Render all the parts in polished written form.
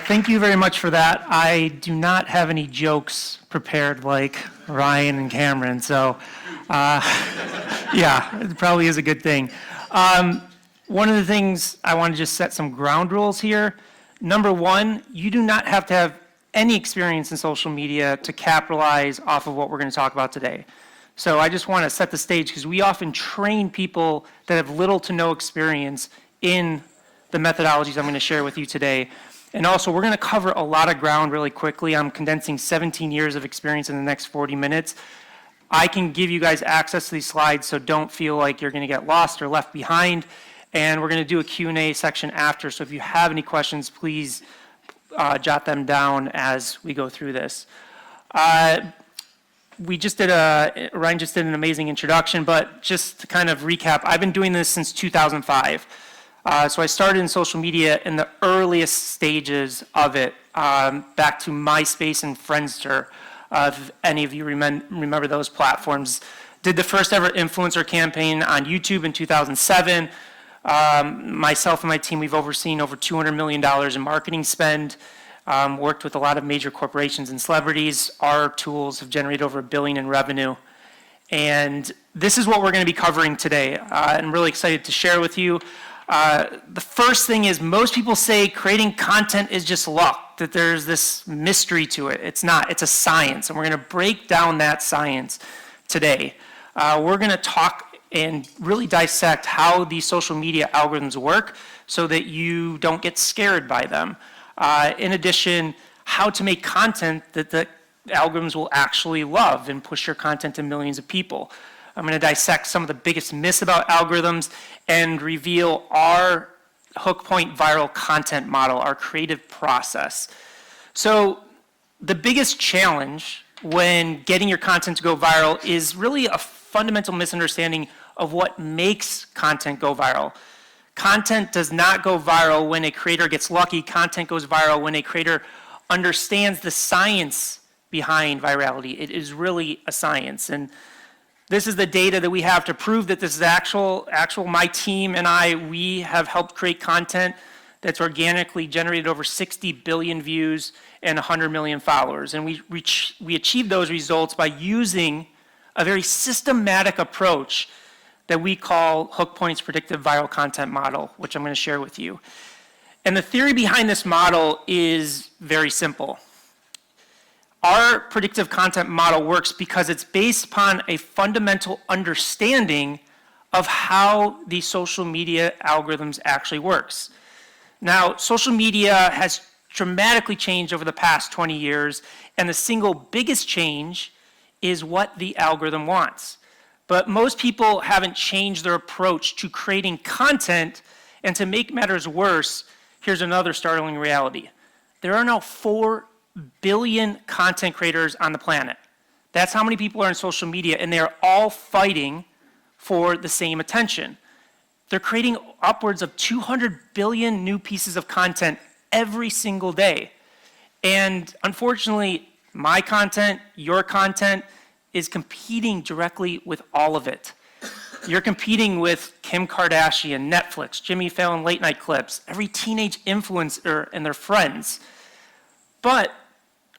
Thank you very much for that. I do not have any jokes prepared like Ryan and Cameron, so yeah, it probably is a good thing. One of the things I want to just set some ground rules here. Number one, you do not have to have any experience in social media to capitalize off of what we're going to talk about today. So I just want to set the stage because we often train people that have little to no experience in the methodologies I'm going to share with you today. And also, we're going to cover a lot of ground really quickly. I'm condensing 17 years of experience in the next 40 minutes. I can give you guys access to these slides, so don't feel like you're going to get lost or left behind. And we're going to do a Q&A section after, so if you have any questions, please jot them down as we go through this. Ryan just did an amazing introduction, but just to kind of recap, I've been doing this since 2005. So I started in social media in the earliest stages of it, back to MySpace and Friendster, if any of you remember those platforms. Did the first ever influencer campaign on YouTube in 2007. Myself and my team, we've overseen over $200 million in marketing spend, worked with a lot of major corporations and celebrities. Our tools have generated over $1 billion in revenue. And this is what we're going to be covering today. I'm really excited to share with you. The first thing is most people say creating content is just luck, that there's this mystery to it. It's not, it's a science, and we're going to break down that science today. We're going to talk and really dissect how these social media algorithms work so that you don't get scared by them. In addition, how to make content that the algorithms will actually love and push your content to millions of people. I'm going to dissect some of the biggest myths about algorithms and reveal our hook point viral content model, our creative process. So the biggest challenge when getting your content to go viral is really a fundamental misunderstanding of what makes content go viral. Content does not go viral when a creator gets lucky. Content goes viral when a creator understands the science behind virality. It is really a science. And this is the data that we have to prove that this is actual. My team and I, we have helped create content that's organically generated over 60 billion views and 100 million followers. And we achieved those results by using a very systematic approach that we call Hook Point's predictive viral content model, which I'm going to share with you. And the theory behind this model is very simple. Our predictive content model works because it's based upon a fundamental understanding of how the social media algorithms actually works. Now, social media has dramatically changed over the past 20 years, and the single biggest change is what the algorithm wants. But most people haven't changed their approach to creating content, and to make matters worse, here's another startling reality. There are now 4 billion content creators on the planet. That's how many people are in social media, and they're all fighting for the same attention. They're creating upwards of 200 billion new pieces of content every single day. And unfortunately, my content, your content, is competing directly with all of it. You're competing with Kim Kardashian, Netflix, Jimmy Fallon late night clips, every teenage influencer and their friends. But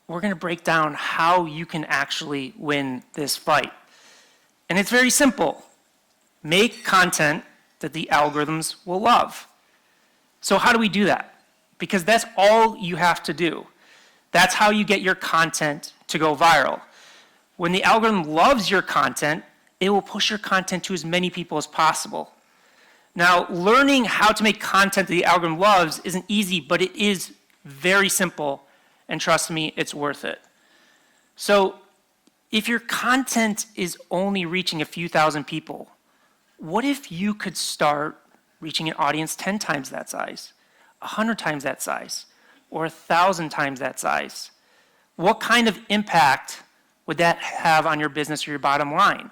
we're going to break down how you can actually win this fight. And it's very simple. Make content that the algorithms will love. So how do we do that? Because that's all you have to do. That's how you get your content to go viral. When the algorithm loves your content, it will push your content to as many people as possible. Now, learning how to make content that the algorithm loves isn't easy, but it is very simple. And trust me, it's worth it. So if your content is only reaching a few thousand people, what if you could start reaching an audience 10 times that size, 100 times that size, or 1,000 times that size? What kind of impact would that have on your business or your bottom line?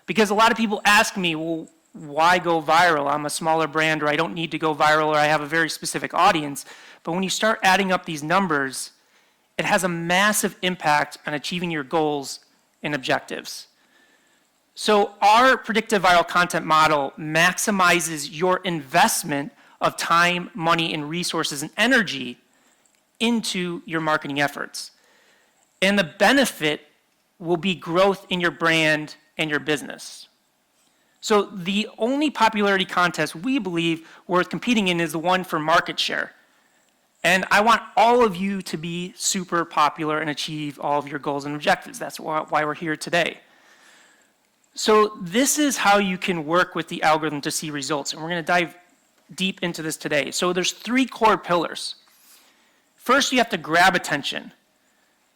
Because a lot of people ask me, well, why go viral? I'm a smaller brand, or I don't need to go viral, or I have a very specific audience. But when you start adding up these numbers, it has a massive impact on achieving your goals and objectives. So our predictive viral content model maximizes your investment of time, money, and resources and energy into your marketing efforts. And the benefit will be growth in your brand and your business. So the only popularity contest we believe worth competing in is the one for market share. And I want all of you to be super popular and achieve all of your goals and objectives. That's why we're here today. So this is how you can work with the algorithm to see results. And we're going to dive deep into this today. So there's 3 core pillars. First, you have to grab attention.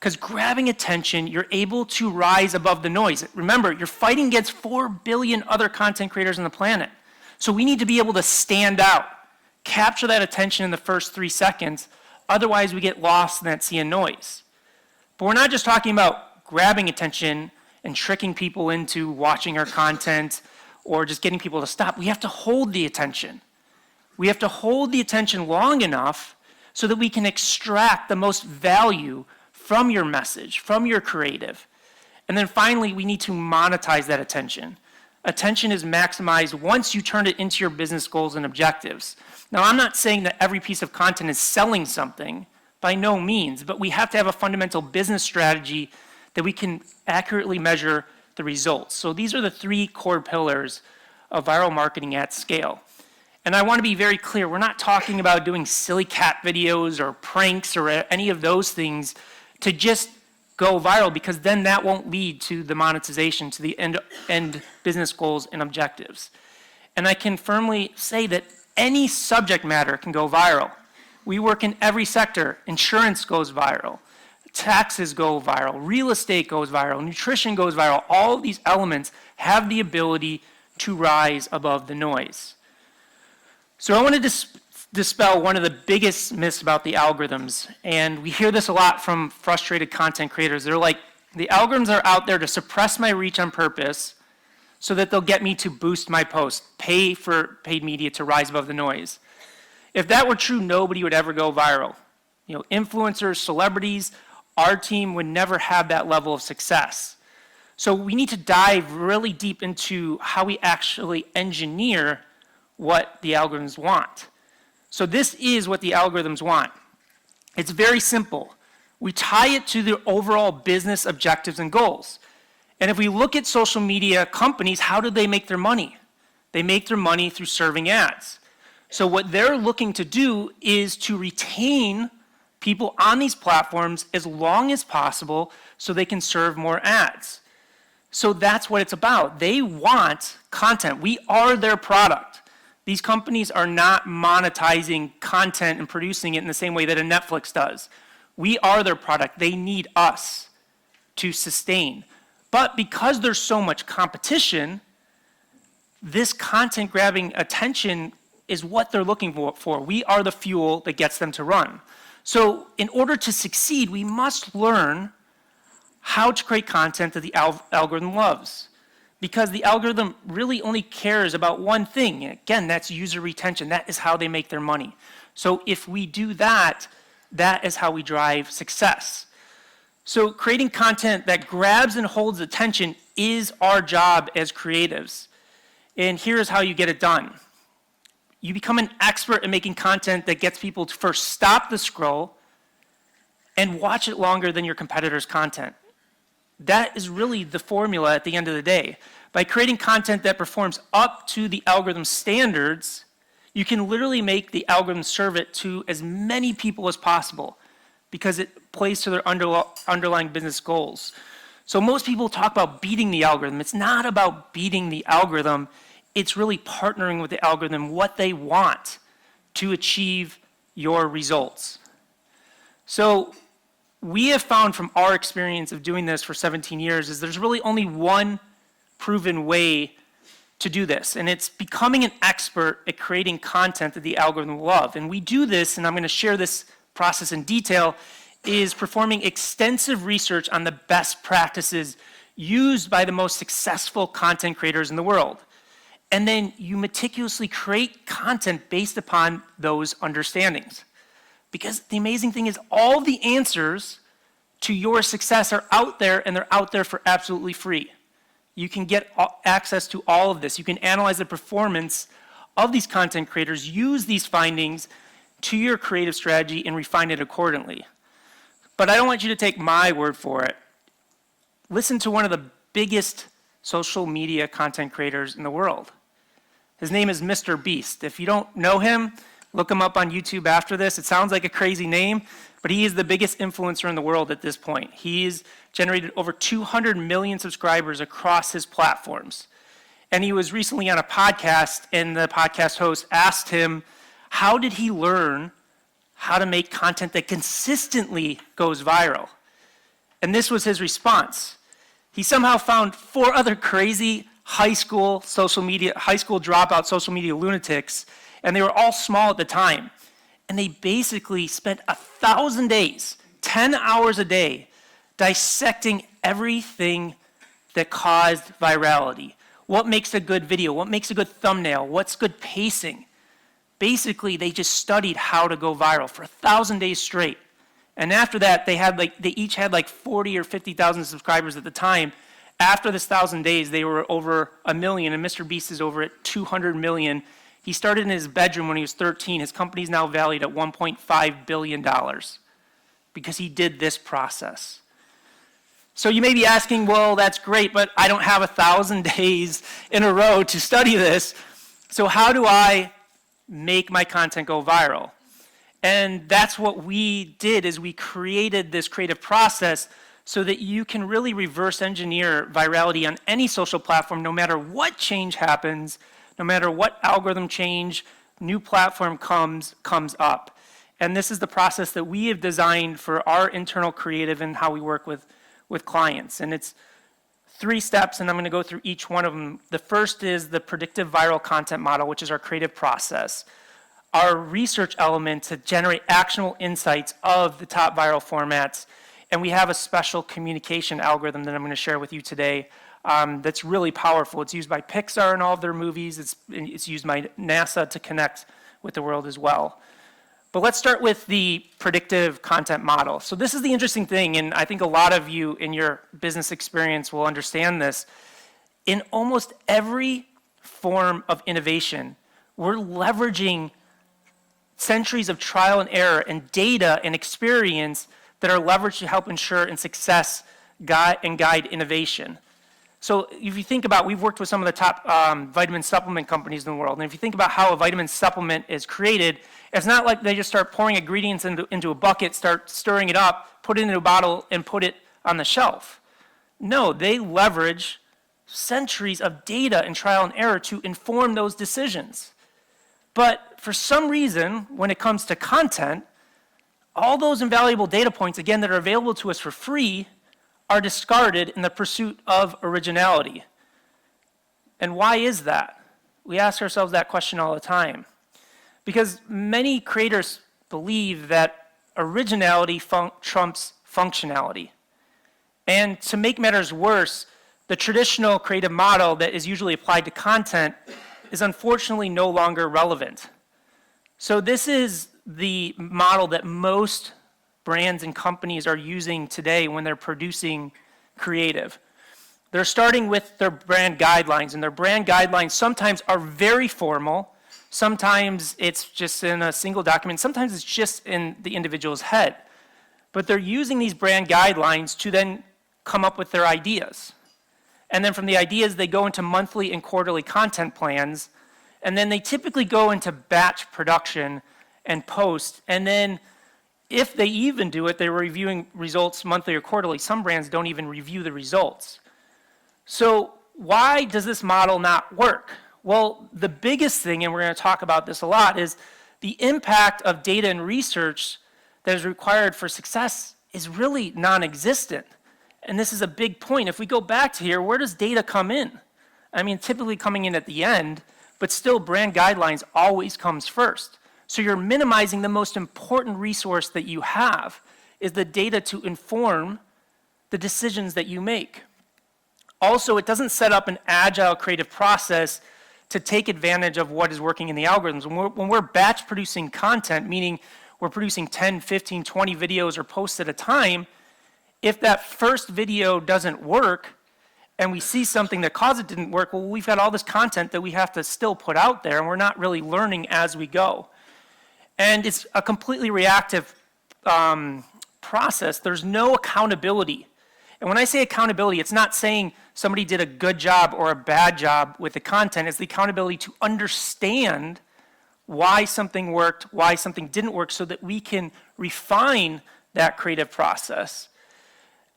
Because grabbing attention, you're able to rise above the noise. Remember, you're fighting against 4 billion other content creators on the planet. So we need to be able to stand out, capture that attention in the first 3 seconds. Otherwise, we get lost in that sea of noise. But we're not just talking about grabbing attention and tricking people into watching our content or just getting people to stop. We have to hold the attention. We have to hold the attention long enough so that we can extract the most value from your message, from your creative. And then finally, we need to monetize that attention. Attention is maximized once you turn it into your business goals and objectives. Now, I'm not saying that every piece of content is selling something, by no means, but we have to have a fundamental business strategy that we can accurately measure the results. So these are the 3 core pillars of viral marketing at scale. And I want to be very clear, we're not talking about doing silly cat videos or pranks or any of those things to just go viral, because then that won't lead to the monetization, to the end business goals and objectives. And I can firmly say that any subject matter can go viral. We work in every sector. Insurance goes viral. Taxes go viral. Real estate goes viral. Nutrition goes viral. All of these elements have the ability to rise above the noise. So I want to dispel one of the biggest myths about the algorithms. And we hear this a lot from frustrated content creators. They're like, the algorithms are out there to suppress my reach on purpose so that they'll get me to boost my post, pay for paid media to rise above the noise. If that were true, nobody would ever go viral. Influencers, celebrities, our team would never have that level of success. So we need to dive really deep into how we actually engineer what the algorithms want. So this is what the algorithms want. It's very simple. We tie it to the overall business objectives and goals. And if we look at social media companies, how do they make their money? They make their money through serving ads. So what they're looking to do is to retain people on these platforms as long as possible so they can serve more ads. So that's what it's about. They want content. We are their product. These companies are not monetizing content and producing it in the same way that a Netflix does. We are their product. They need us to sustain. But because there's so much competition, this content grabbing attention is what they're looking for. We are the fuel that gets them to run. So in order to succeed, we must learn how to create content that the algorithm loves. Because the algorithm really only cares about one thing. Again, that's user retention. That is how they make their money. So if we do that, that is how we drive success. So creating content that grabs and holds attention is our job as creatives. And here's how you get it done. You become an expert at making content that gets people to first stop the scroll and watch it longer than your competitor's content. That is really the formula at the end of the day. By creating content that performs up to the algorithm standards, you can literally make the algorithm serve it to as many people as possible because it plays to their underlying business goals. So most people talk about beating the algorithm. It's not about beating the algorithm. It's really partnering with the algorithm, what they want to achieve your results. So we have found from our experience of doing this for 17 years is there's really only one proven way to do this, and it's becoming an expert at creating content that the algorithm will love. And we do this, and I'm going to share this process in detail, is performing extensive research on the best practices used by the most successful content creators in the world. And then you meticulously create content based upon those understandings. Because the amazing thing is all the answers to your success are out there, and they're out there for absolutely free. You can get access to all of this. You can analyze the performance of these content creators, use these findings to your creative strategy and refine it accordingly. But I don't want you to take my word for it. Listen to one of the biggest social media content creators in the world. His name is Mr. Beast. If you don't know him, look him up on YouTube after this. It sounds like a crazy name, but he is the biggest influencer in the world at this point. He's generated over 200 million subscribers across his platforms. And he was recently on a podcast, and the podcast host asked him, how did he learn how to make content that consistently goes viral? And this was his response. He somehow found 4 other crazy high school dropout social media lunatics, and they were all small at the time. And they basically spent 1,000 days, 10 hours a day, dissecting everything that caused virality. What makes a good video? What makes a good thumbnail? What's good pacing? Basically, they just studied how to go viral for 1,000 days straight. And after that, they each had like 40 or 50,000 subscribers at the time. After this 1,000 days, they were over 1 million, and Mr. Beast is over at 200 million. He started in his bedroom when he was 13. His company is now valued at $1.5 billion because he did this process. So you may be asking, well, that's great, but I don't have 1,000 days in a row to study this. So how do I make my content go viral? And that's what we did, is we created this creative process so that you can really reverse engineer virality on any social platform, no matter what change happens, no matter what algorithm change, new platform comes up. And this is the process that we have designed for our internal creative and how we work with clients. And it's 3 steps, and I'm going to go through each one of them. The first is the predictive viral content model, which is our creative process. Our research element to generate actionable insights of the top viral formats. And we have a special communication algorithm that I'm going to share with you today that's really powerful. It's used by Pixar in all of their movies. It's used by NASA to connect with the world as well. But let's start with the predictive content model. So this is the interesting thing, and I think a lot of you in your business experience will understand this. In almost every form of innovation, we're leveraging centuries of trial and error and data and experience that are leveraged to help ensure and success guide innovation. So if you think about, we've worked with some of the top vitamin supplement companies in the world, and if you think about how a vitamin supplement is created, it's not like they just start pouring ingredients into a bucket, start stirring it up, put it in a bottle, and put it on the shelf. No, they leverage centuries of data and trial and error to inform those decisions. But for some reason, when it comes to content, all those invaluable data points, again, that are available to us for free, are discarded in the pursuit of originality. And why is that? We ask ourselves that question all the time. Because many creators believe that originality trumps functionality. And to make matters worse, the traditional creative model that is usually applied to content is unfortunately no longer relevant. So this is the model that most brands and companies are using today when they're producing creative. They're starting with their brand guidelines, and their brand guidelines sometimes are very formal, sometimes it's just in a single document, sometimes it's just in the individual's head. But they're using these brand guidelines to then come up with their ideas. And then from the ideas, they go into monthly and quarterly content plans, and then they typically go into batch production and post, and then if they even do it, they're reviewing results monthly or quarterly. Some brands don't even review the results. So why does this model not work? Well, the biggest thing, and we're going to talk about this a lot, is the impact of data and research that is required for success is really non-existent. And this is a big point. If we go back to here, where does data come in? I mean, typically coming in at the end, but still brand guidelines always comes first. So you're minimizing the most important resource that you have, is the data to inform the decisions that you make. Also, it doesn't set up an agile creative process to take advantage of what is working in the algorithms. When we're batch producing content, meaning we're producing 10, 15, 20 videos or posts at a time, if that first video doesn't work and we see something that caused it didn't work, well, we've got all this content that we have to still put out there, and we're not really learning as we go. And it's a completely reactive process. There's no accountability. And when I say accountability, it's not saying somebody did a good job or a bad job with the content. It's the accountability to understand why something worked, why something didn't work, so that we can refine that creative process.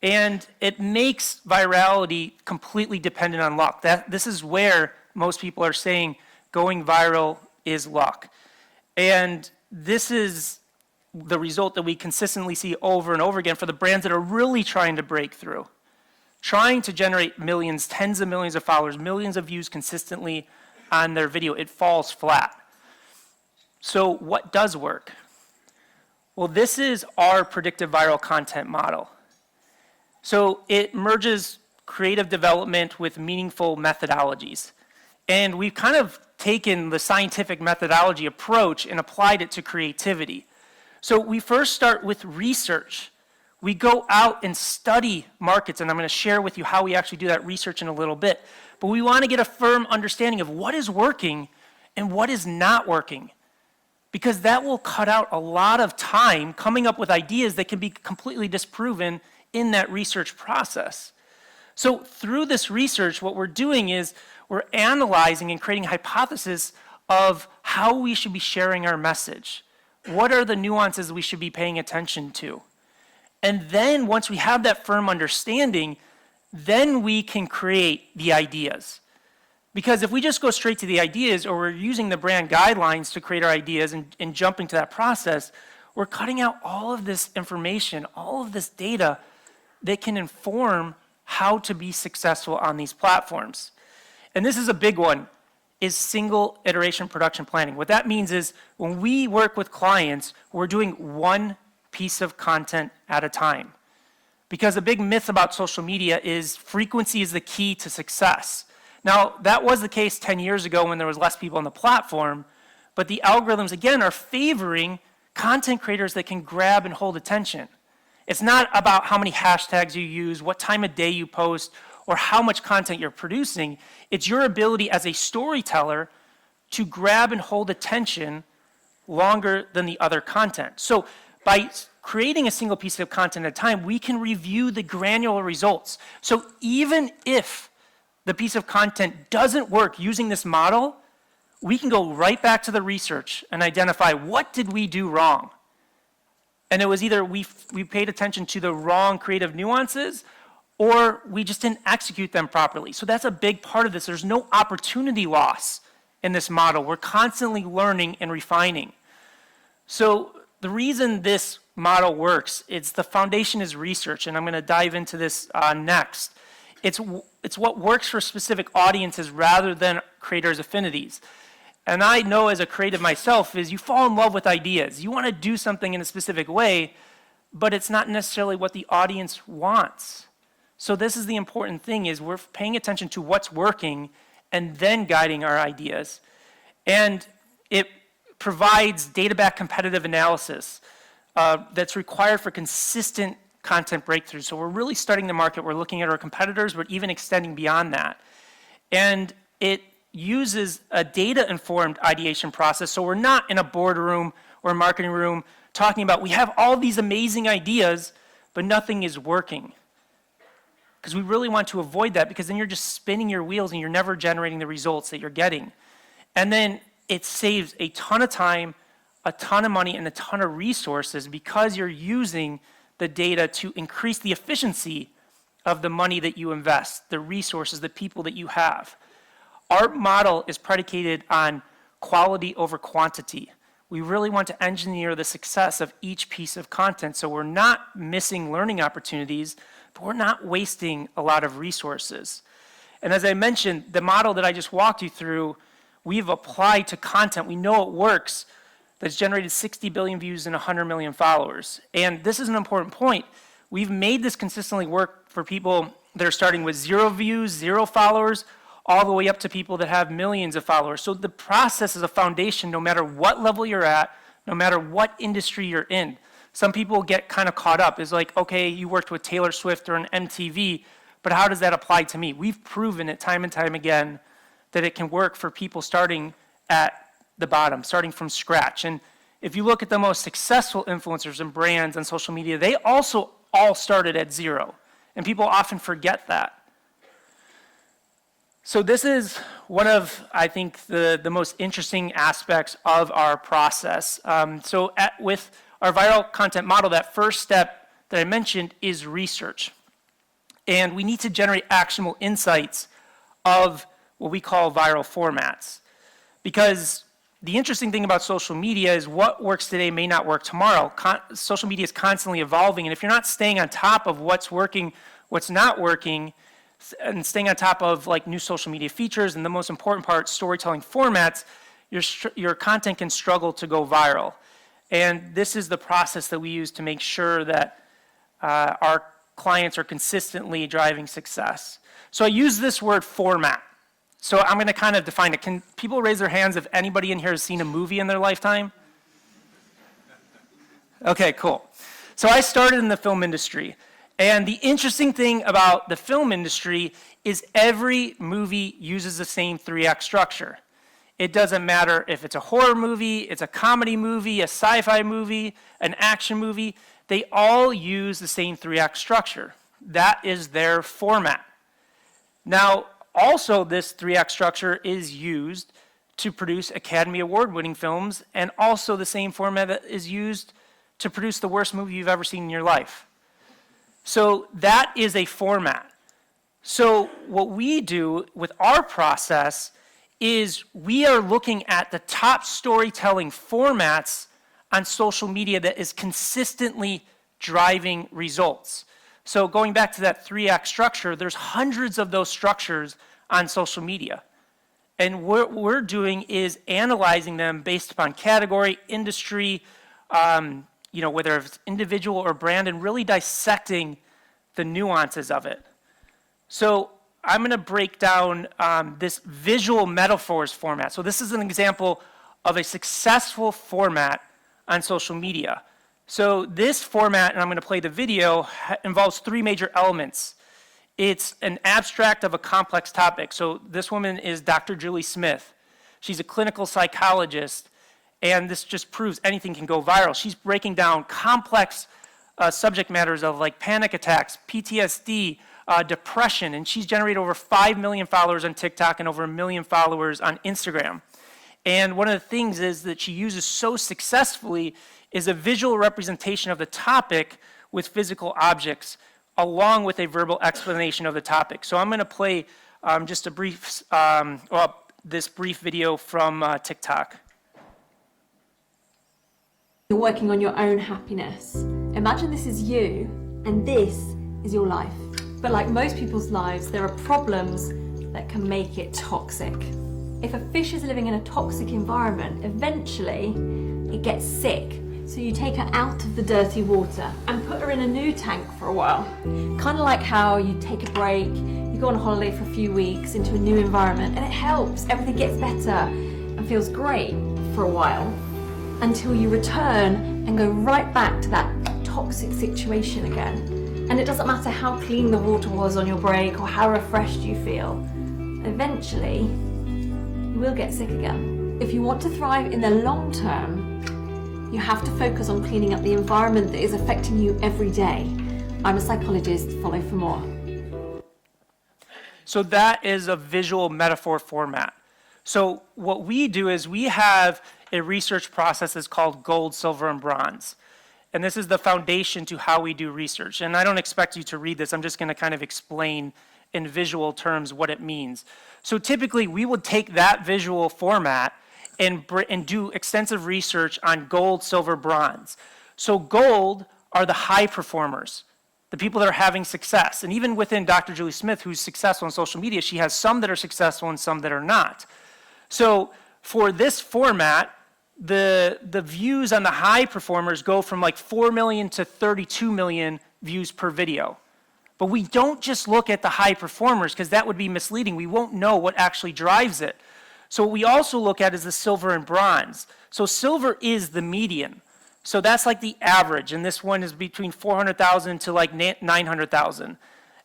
And it makes virality completely dependent on luck. This is where most people are saying going viral is luck. And this is the result that we consistently see over and over again for the brands that are really trying to break through, trying to generate millions, tens of millions of followers, millions of views consistently on their video. It falls flat. So what does work? Well, this is our predictive viral content model. So it merges creative development with meaningful methodologies. And we've kind of taken the scientific methodology approach and applied it to creativity. So we first start with research. We go out and study markets, and I'm going to share with you how we actually do that research in a little bit. But we want to get a firm understanding of what is working and what is not working, because that will cut out a lot of time coming up with ideas that can be completely disproven in that research process. So through this research, what we're doing is we're analyzing and creating a hypothesis of how we should be sharing our message. What are the nuances we should be paying attention to? And then once we have that firm understanding, then we can create the ideas. Because if we just go straight to the ideas, or we're using the brand guidelines to create our ideas and jump into that process, we're cutting out all of this information, all of this data that can inform how to be successful on these platforms. And this is a big one, is single iteration production planning. What that means is when we work with clients, we're doing one piece of content at a time. Because a big myth about social media is frequency is the key to success. Now, that was the case 10 years ago when there was less people on the platform, but the algorithms, again, are favoring content creators that can grab and hold attention. It's not about how many hashtags you use, what time of day you post, or how much content you're producing. It's your ability as a storyteller to grab and hold attention longer than the other content. So by creating a single piece of content at a time, we can review the granular results. So even if the piece of content doesn't work using this model, we can go right back to the research and identify what did we do wrong. And it was either we paid attention to the wrong creative nuances, or we just didn't execute them properly. So that's a big part of this. There's no opportunity loss in this model. We're constantly learning and refining. So the reason this model works, the foundation is research, and I'm going to dive into this next. It's what works for specific audiences rather than creators' affinities. And I know as a creative myself is you fall in love with ideas. You want to do something in a specific way, but it's not necessarily what the audience wants. So this is the important thing, is we're paying attention to what's working and then guiding our ideas. And it provides data-backed competitive analysis that's required for consistent content breakthroughs. So we're really studying the market. We're looking at our competitors, but even extending beyond that. And it uses a data-informed ideation process. So we're not in a boardroom or a marketing room talking about we have all these amazing ideas, but nothing is working. Because we really want to avoid that, because then you're just spinning your wheels and you're never generating the results that you're getting. And then it saves a ton of time, a ton of money, and a ton of resources because you're using the data to increase the efficiency of the money that you invest, the resources, the people that you have. Our model is predicated on quality over quantity. We really want to engineer the success of each piece of content, so we're not missing learning opportunities, but we're not wasting a lot of resources. And as I mentioned, the model that I just walked you through, we've applied to content. We know it works. That's generated 60 billion views and 100 million followers. And this is an important point. We've made this consistently work for people that are starting with 0 views, 0 followers, all the way up to people that have millions of followers. So the process is a foundation no matter what level you're at, no matter what industry you're in. Some people get kind of caught up. It's like, okay, you worked with Taylor Swift or an MTV, but how does that apply to me? We've proven it time and time again that it can work for people starting at the bottom, starting from scratch. And If you look at the most successful influencers and brands on social media, they also all started at zero. And people often forget that. So this is one of, I think, the most interesting aspects of our process. With our viral content model, that first step that I mentioned is research. And we need to generate actionable insights of what we call viral formats. Because the interesting thing about social media is what works today may not work tomorrow. Social media is constantly evolving, and if you're not staying on top of what's working, what's not working, and staying on top of like new social media features, and the most important part, storytelling formats, your content can struggle to go viral. And this is the process that we use to make sure that our clients are consistently driving success. So I use this word format. So I'm going to kind of define it. Can people raise their hands if anybody in here has seen a movie in their lifetime? Okay, cool. So I started in the film industry. And the interesting thing about the film industry is every movie uses the same 3-act structure. It doesn't matter if it's a horror movie, it's a comedy movie, a sci-fi movie, an action movie. They all use the same 3-act structure. That is their format. Now, also, this 3-act structure is used to produce Academy Award-winning films, and also the same format that is used to produce the worst movie you've ever seen in your life. So that is a format. So what we do with our process is we are looking at the top storytelling formats on social media that is consistently driving results. So going back to that 3-act structure, there's hundreds of those structures on social media. And what we're doing is analyzing them based upon category, industry, whether it's individual or brand, and really dissecting the nuances of it. So I'm going to break down this visual metaphors format. So this is an example of a successful format on social media. So this format, and I'm going to play the video, involves 3 major elements. It's an abstract of a complex topic. So this woman is Dr. Julie Smith. She's a clinical psychologist, and this just proves anything can go viral. She's breaking down complex subject matters of like panic attacks, PTSD, depression, and she's generated over 5 million followers on TikTok and over 1 million followers on Instagram. And one of the things is that she uses so successfully is a visual representation of the topic with physical objects, along with a verbal explanation of the topic. So I'm going to play just a brief, this brief video from TikTok. You're working on your own happiness. Imagine this is you, and this is your life. But like most people's lives, there are problems that can make it toxic. If a fish is living in a toxic environment, eventually it gets sick. So you take her out of the dirty water and put her in a new tank for a while. Kind of like how you take a break, you go on holiday for a few weeks into a new environment, and it helps. Everything gets better and feels great for a while until you return and go right back to that toxic situation again. And it doesn't matter how clean the water was on your break or how refreshed you feel. Eventually, you will get sick again. If you want to thrive in the long term, you have to focus on cleaning up the environment that is affecting you every day. I'm a psychologist, follow for more. So that is a visual metaphor format. So what we do is we have a research process that's called gold, silver, and bronze. And this is the foundation to how we do research. And I don't expect you to read this. I'm just going to kind of explain in visual terms what it means. So typically, we would take that visual format and do extensive research on gold, silver, bronze. So gold are the high performers, the people that are having success. And even within Dr. Julie Smith, who's successful on social media, she has some that are successful and some that are not. So for this format, the views on the high performers go from like 4 million to 32 million views per video. But we don't just look at the high performers because that would be misleading. We won't know what actually drives it. So what we also look at is the silver and bronze. So silver is the median. So that's like the average, and this one is between 400,000 to like 900,000.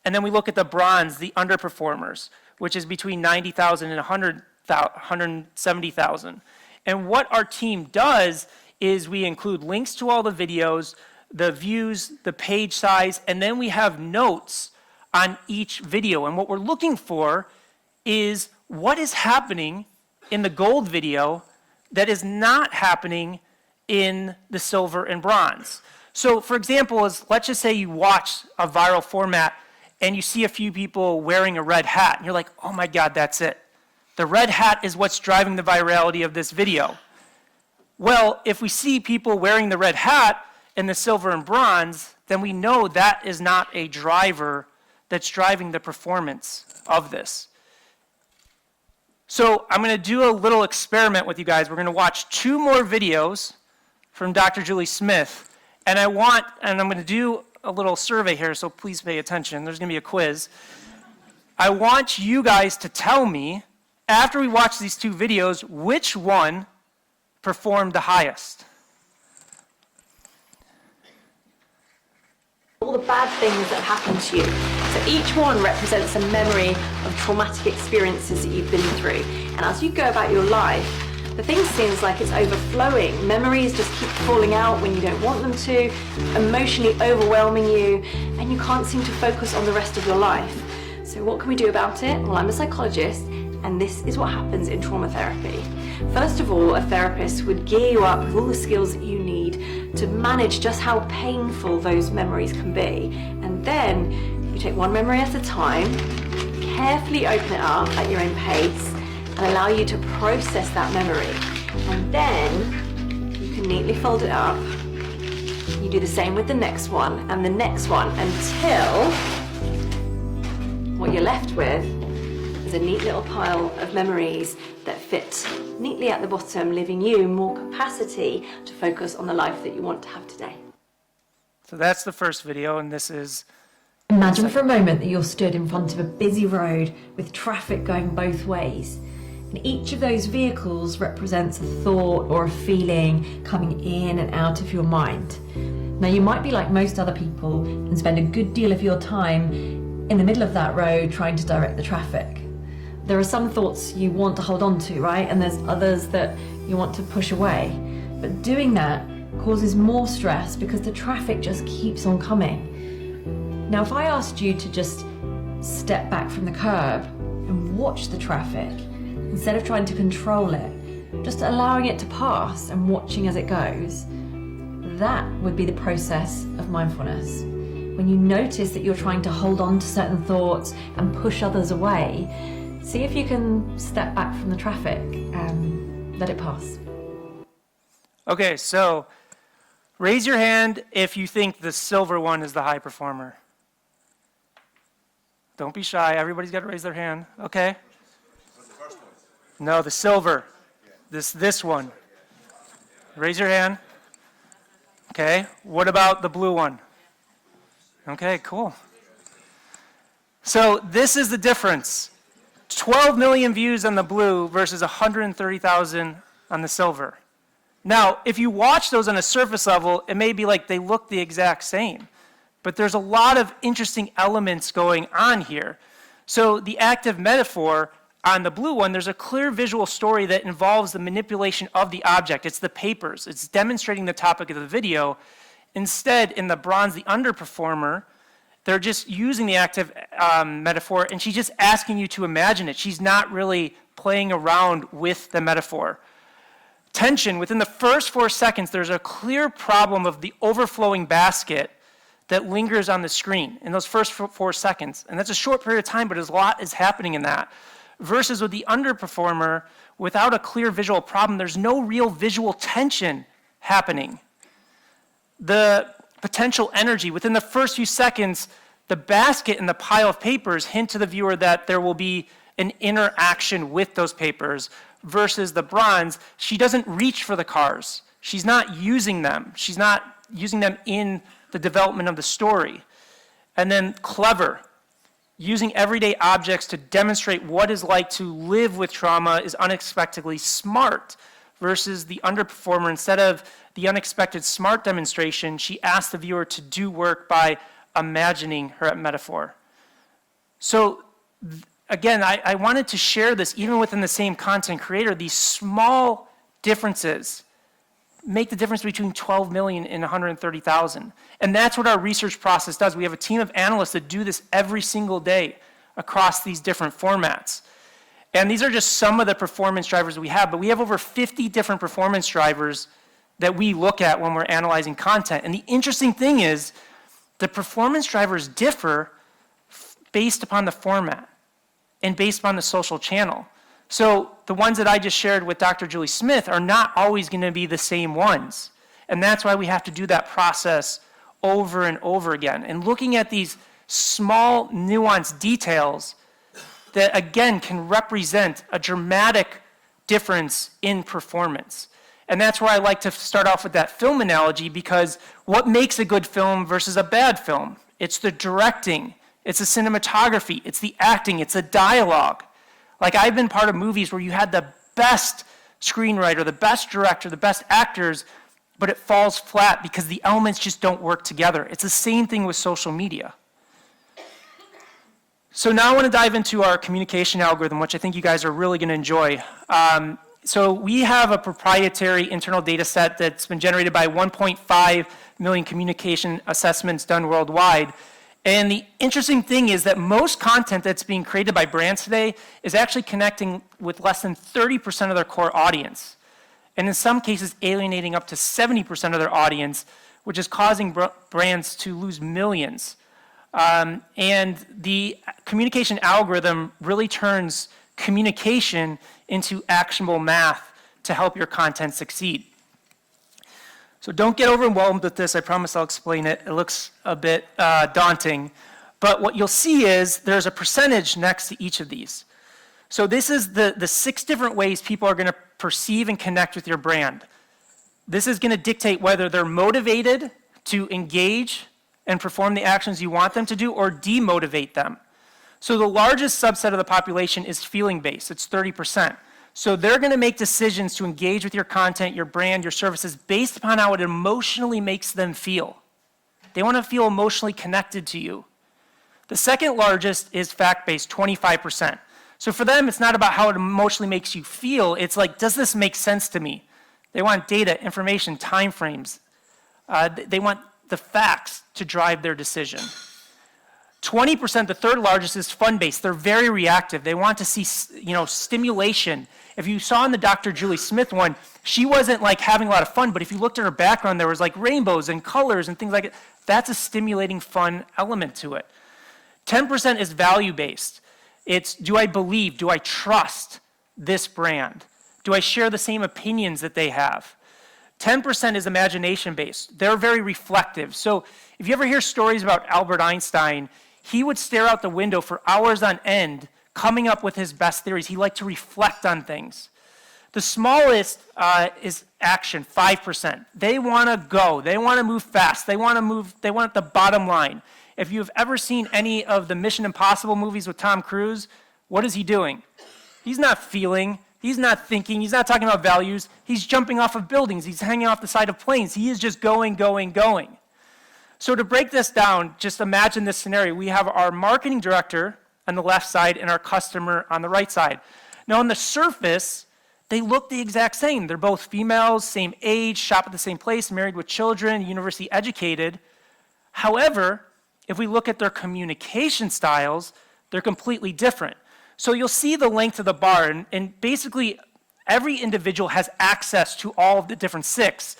And then we look at the bronze, the underperformers, which is between 90,000 and 170,000. And what our team does is we include links to all the videos, the views, the page size, and then we have notes on each video. And what we're looking for is what is happening in the gold video that is not happening in the silver and bronze. So for example, let's just say you watch a viral format and you see a few people wearing a red hat, and you're like, oh my God, that's it. The red hat is what's driving the virality of this video. Well, if we see people wearing the red hat in the silver and bronze, then we know that is not a driver that's driving the performance of this. So I'm going to do a little experiment with you guys. We're going to watch 2 more videos from Dr. Julie Smith, and I'm going to do a little survey here, so please pay attention. There's going to be a quiz. I want you guys to tell me, after we watch these 2 videos, which one performed the highest. All the bad things that happened to you. So each one represents a memory of traumatic experiences that you've been through. And as you go about your life, the thing seems like it's overflowing. Memories just keep falling out when you don't want them to, emotionally overwhelming you, and you can't seem to focus on the rest of your life. So what can we do about it? Well, I'm a psychologist, and this is what happens in trauma therapy. First of all, a therapist would gear you up with all the skills that you need to manage just how painful those memories can be. And then you take one memory at a time, carefully open it up at your own pace, and allow you to process that memory. And then you can neatly fold it up. You do the same with the next one and the next one until what you're left with is a neat little pile of memories that fit neatly at the bottom, leaving you more capacity to focus on the life that you want to have today. So that's the first video, and this is... Imagine for a moment that you're stood in front of a busy road with traffic going both ways. And each of those vehicles represents a thought or a feeling coming in and out of your mind. Now, you might be like most other people and spend a good deal of your time in the middle of that road trying to direct the traffic. There are some thoughts you want to hold on to, right? And there's others that you want to push away. But doing that causes more stress because the traffic just keeps on coming. Now, if I asked you to just step back from the curb and watch the traffic, instead of trying to control it, just allowing it to pass and watching as it goes, that would be the process of mindfulness. When you notice that you're trying to hold on to certain thoughts and push others away, see if you can step back from the traffic and let it pass. Okay, so raise your hand if you think the silver one is the high performer. Don't be shy. Everybody's got to raise their hand. Okay. No, the silver. This one. Raise your hand. Okay. What about the blue one? Okay, cool. So this is the difference. 12 million views on the blue versus 130,000 on the silver. Now, if you watch those on a surface level, it may be like they look the exact same. But there's a lot of interesting elements going on here. So the active metaphor on the blue one, there's a clear visual story that involves the manipulation of the object. It's the papers. It's demonstrating the topic of the video. Instead, in the bronze, the underperformer, they're just using the active metaphor, and she's just asking you to imagine it. She's not really playing around with the metaphor. Tension, within the first 4 seconds, there's a clear problem of the overflowing basket that lingers on the screen in those first 4 seconds. And that's a short period of time, but a lot is happening in that. Versus with the underperformer, without a clear visual problem, there's no real visual tension happening. The potential energy, within the first few seconds, the basket and the pile of papers hint to the viewer that there will be an interaction with those papers, versus the bronze, she doesn't reach for the cars. She's not using them. She's not using them in the development of the story. And then clever, using everyday objects to demonstrate what it's like to live with trauma is unexpectedly smart, versus the underperformer. Instead of the unexpected smart demonstration, she asked the viewer to do work by imagining her metaphor. So again, I wanted to share this even within the same content creator, these small differences make the difference between 12 million and 130,000. And that's what our research process does. We have a team of analysts that do this every single day across these different formats. And these are just some of the performance drivers we have, but we have over 50 different performance drivers that we look at when we're analyzing content. And the interesting thing is, the performance drivers differ based upon the format and based upon the social channel. So the ones that I just shared with Dr. Julie Smith are not always going to be the same ones. And that's why we have to do that process over and over again. And looking at these small, nuanced details that, again, can represent a dramatic difference in performance. And that's where I like to start off with that film analogy, because what makes a good film versus a bad film? It's the directing, it's the cinematography, it's the acting, it's the dialogue. Like, I've been part of movies where you had the best screenwriter, the best director, the best actors, but it falls flat because the elements just don't work together. It's the same thing with social media. So now I want to dive into our communication algorithm, which I think you guys are really going to enjoy. So we have a proprietary internal data set that's been generated by 1.5 million communication assessments done worldwide. And the interesting thing is that most content that's being created by brands today is actually connecting with less than 30% of their core audience. And in some cases, alienating up to 70% of their audience, which is causing brands to lose millions. And the communication algorithm really turns communication into actionable math to help your content succeed. So don't get overwhelmed with this. I promise I'll explain it. It looks a bit daunting. But what you'll see is there's a percentage next to each of these. So this is the 6 different ways people are going to perceive and connect with your brand. This is going to dictate whether they're motivated to engage and perform the actions you want them to do, or demotivate them. So the largest subset of the population is feeling-based. It's 30%. So they're going to make decisions to engage with your content, your brand, your services, based upon how it emotionally makes them feel. They want to feel emotionally connected to you. The second largest is fact-based, 25%. So for them, it's not about how it emotionally makes you feel. It's like, does this make sense to me? They want data, information, timeframes. They want the facts to drive their decision. 20%, the third largest, is fun-based. They're very reactive. They want to see, stimulation. If you saw in the Dr. Julie Smith one, she wasn't like having a lot of fun, but if you looked at her background, there was like rainbows and colors and things like that. That's a stimulating, fun element to it. 10% is value-based. It's, do I believe, do I trust this brand? Do I share the same opinions that they have? 10% is imagination-based. They're very reflective. So if you ever hear stories about Albert Einstein, he would stare out the window for hours on end, coming up with his best theories. He liked to reflect on things. The smallest is action, 5%. They want to go. They want to move fast. They want the bottom line. If you've ever seen any of the Mission Impossible movies with Tom Cruise, what is he doing? He's not feeling. He's not thinking. He's not talking about values. He's jumping off of buildings. He's hanging off the side of planes. He is just going, going, going. So to break this down, just imagine this scenario. We have our marketing director on the left side and our customer on the right side. Now, on the surface, they look the exact same. They're both females, same age, shop at the same place, married with children, university educated. However, if we look at their communication styles, they're completely different. So you'll see the length of the bar, and basically every individual has access to all of the different 6,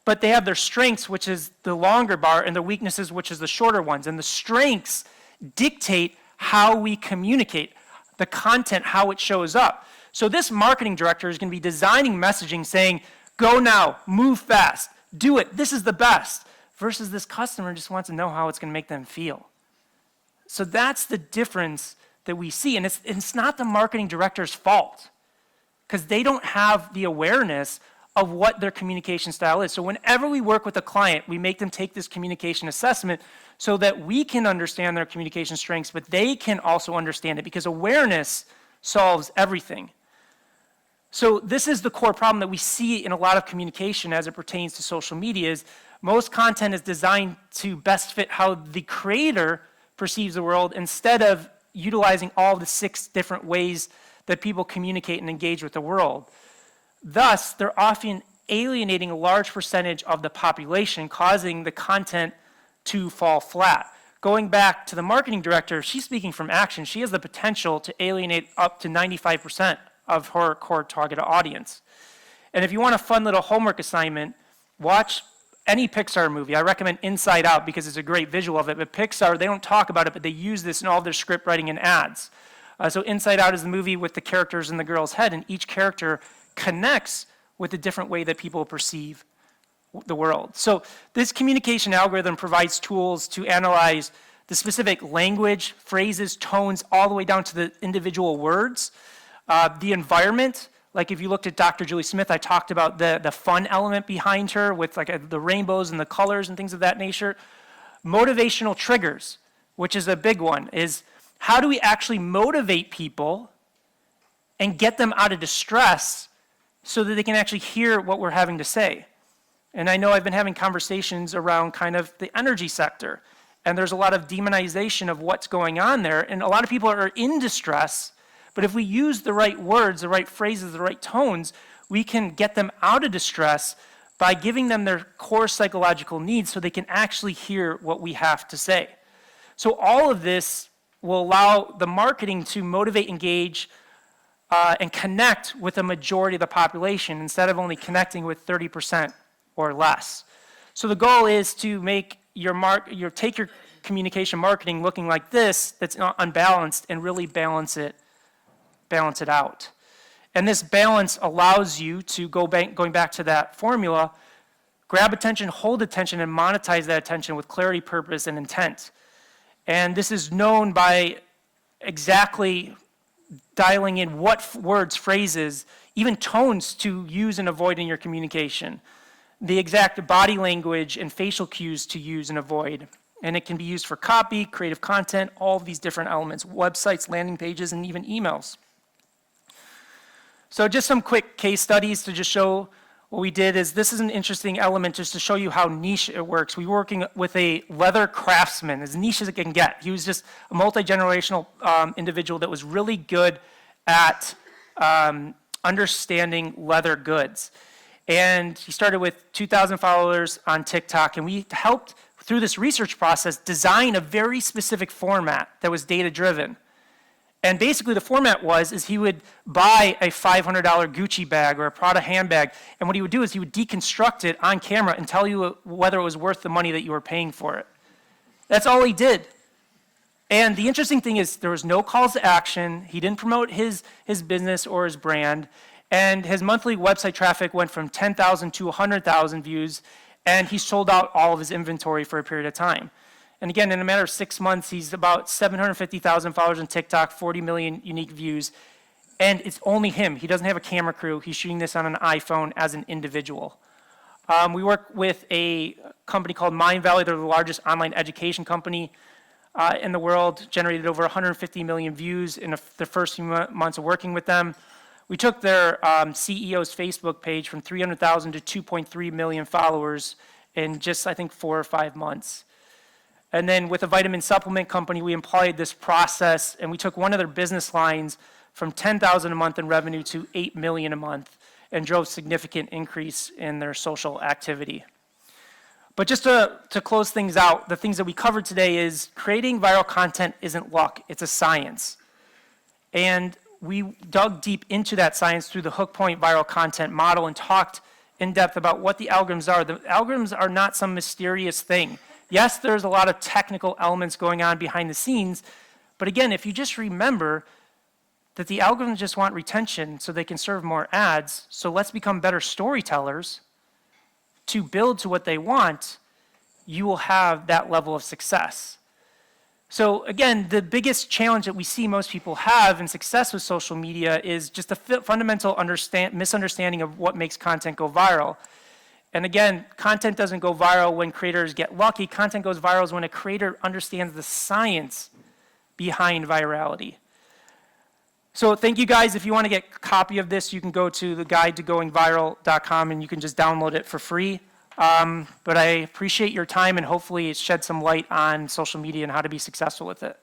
but they have their strengths, which is the longer bar, and their weaknesses, which is the shorter ones. And the strengths dictate how we communicate, the content, how it shows up. So this marketing director is going to be designing messaging saying, go now, move fast, do it, this is the best, versus this customer just wants to know how it's going to make them feel. So that's the difference that we see, and it's not the marketing director's fault, because they don't have the awareness of what their communication style is. So whenever we work with a client, we make them take this communication assessment so that we can understand their communication strengths, but they can also understand it, because awareness solves everything. So this is the core problem that we see in a lot of communication as it pertains to social media. Is most content is designed to best fit how the creator perceives the world, instead of utilizing all the 6 different ways that people communicate and engage with the world. Thus, they're often alienating a large percentage of the population, causing the content to fall flat. Going back to the marketing director, she's speaking from action. She has the potential to alienate up to 95% of her core target audience. And if you want a fun little homework assignment, watch any Pixar movie. I recommend Inside Out because it's a great visual of it. But Pixar, they don't talk about it, but they use this in all their script writing and ads. So Inside Out is the movie with the characters in the girl's head, and each character connects with a different way that people perceive the world. So this communication algorithm provides tools to analyze the specific language, phrases, tones, all the way down to the individual words. The environment, like if you looked at Dr. Julie Smith, I talked about the fun element behind her with like the rainbows and the colors and things of that nature. Motivational triggers, which is a big one, is how do we actually motivate people and get them out of distress so that they can actually hear what we're having to say? And I know I've been having conversations around kind of the energy sector, and there's a lot of demonization of what's going on there, and a lot of people are in distress, but if we use the right words, the right phrases, the right tones, we can get them out of distress by giving them their core psychological needs so they can actually hear what we have to say. So all of this will allow the marketing to motivate, engage, and connect with a majority of the population instead of only connecting with 30% or less. So the goal is to make take your communication marketing looking like this, that's not unbalanced, and really balance it out. And this balance allows you to going back to that formula, grab attention, hold attention, and monetize that attention with clarity, purpose, and intent. And this is known by exactly dialing in what words, phrases, even tones to use and avoid in your communication, the exact body language and facial cues to use and avoid. And it can be used for copy, creative content, all of these different elements, websites, landing pages, and even emails. So just some quick case studies to just show what we did is this is an interesting element just to show you how niche it works. We were working with a leather craftsman, as niche as it can get. He was just a multi-generational individual that was really good at understanding leather goods. And he started with 2,000 followers on TikTok, and we helped, through this research process, design a very specific format that was data-driven. And basically the format is he would buy a $500 Gucci bag or a Prada handbag, and what he would do is he would deconstruct it on camera and tell you whether it was worth the money that you were paying for it. That's all he did. And the interesting thing is there was no calls to action. He didn't promote his business or his brand. And his monthly website traffic went from 10,000 to 100,000 views, and he sold out all of his inventory for a period of time. And again, in a matter of 6 months, he's about 750,000 followers on TikTok, 40 million unique views, and it's only him. He doesn't have a camera crew. He's shooting this on an iPhone as an individual. We work with a company called Mind Valley. They're the largest online education company in the world, generated over 150 million views in the first few months of working with them. We took their CEO's Facebook page from 300,000 to 2.3 million followers in just, I think, 4 or 5 months. And then with a vitamin supplement company, we employed this process, and we took one of their business lines from 10,000 a month in revenue to 8 million a month and drove significant increase in their social activity. But just to close things out, the things that we covered today is creating viral content isn't luck, it's a science. And we dug deep into that science through the hook point viral content model and talked in depth about what the algorithms are. The algorithms are not some mysterious thing. Yes, there's a lot of technical elements going on behind the scenes, but again, if you just remember that the algorithms just want retention so they can serve more ads, so let's become better storytellers to build to what they want, you will have that level of success. So again, the biggest challenge that we see most people have in success with social media is just a fundamental misunderstanding of what makes content go viral. And again, content doesn't go viral when creators get lucky. Content goes viral when a creator understands the science behind virality. So thank you guys. If you want to get a copy of this, you can go to the guidetogoingviral.com and you can just download it for free. But I appreciate your time, and hopefully it shed some light on social media and how to be successful with it.